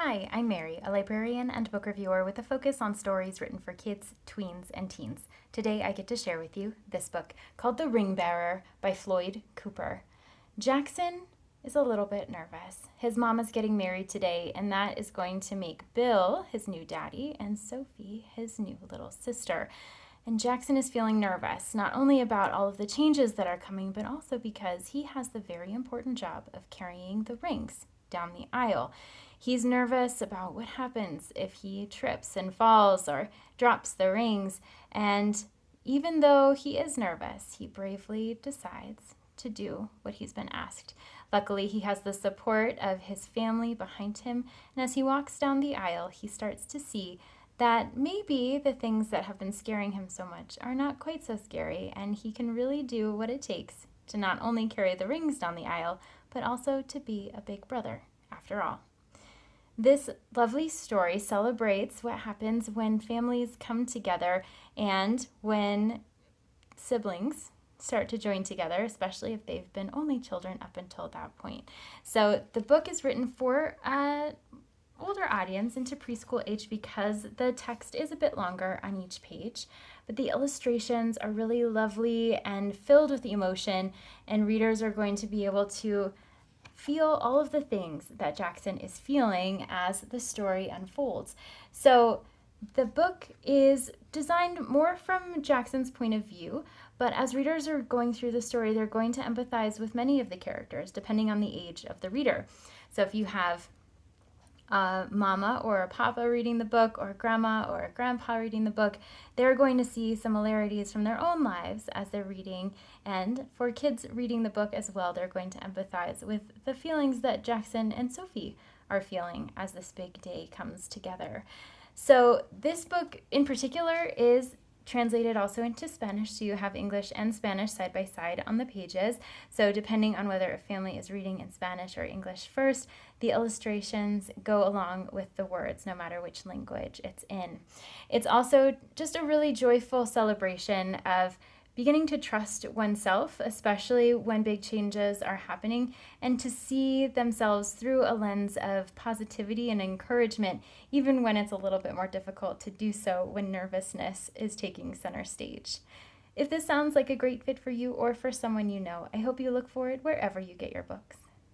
Hi, I'm Mary, a librarian and book reviewer with a focus on stories written for kids, tweens, and teens. Today I get to share with you this book called The Ring Bearer by Floyd Cooper. Jackson is a little bit nervous. His mom is getting married today, and that is going to make Bill his new daddy and Sophie his new little sister. And Jackson is feeling nervous, not only about all of the changes that are coming, but also because he has the very important job of carrying the rings down the aisle. He's nervous about what happens if he trips and falls or drops the rings. And even though he is nervous, he bravely decides to do what he's been asked. Luckily, he has the support of his family behind him. And as he walks down the aisle, he starts to see that maybe the things that have been scaring him so much are not quite so scary, and he can really do what it takes to not only carry the rings down the aisle, but also to be a big brother, after all. This lovely story celebrates what happens when families come together and when siblings start to join together, especially if they've been only children up until that point. So the book is written for older audience into preschool age because the text is a bit longer on each page, but the illustrations are really lovely and filled with emotion, and readers are going to be able to feel all of the things that Jackson is feeling as the story unfolds. So the book is designed more from Jackson's point of view, but as readers are going through the story, they're going to empathize with many of the characters depending on the age of the reader. So if you have a mama or a papa reading the book, or a grandma or a grandpa reading the book, they're going to see similarities from their own lives as they're reading. And for kids reading the book as well, they're going to empathize with the feelings that Jackson and Sophie are feeling as this big day comes together. So this book in particular is translated also into Spanish, so you have English and Spanish side by side on the pages. So depending on whether a family is reading in Spanish or English first, the illustrations go along with the words, no matter which language it's in. It's also just a really joyful celebration of beginning to trust oneself, especially when big changes are happening, and to see themselves through a lens of positivity and encouragement, even when it's a little bit more difficult to do so when nervousness is taking center stage. If this sounds like a great fit for you or for someone you know, I hope you look for it wherever you get your books.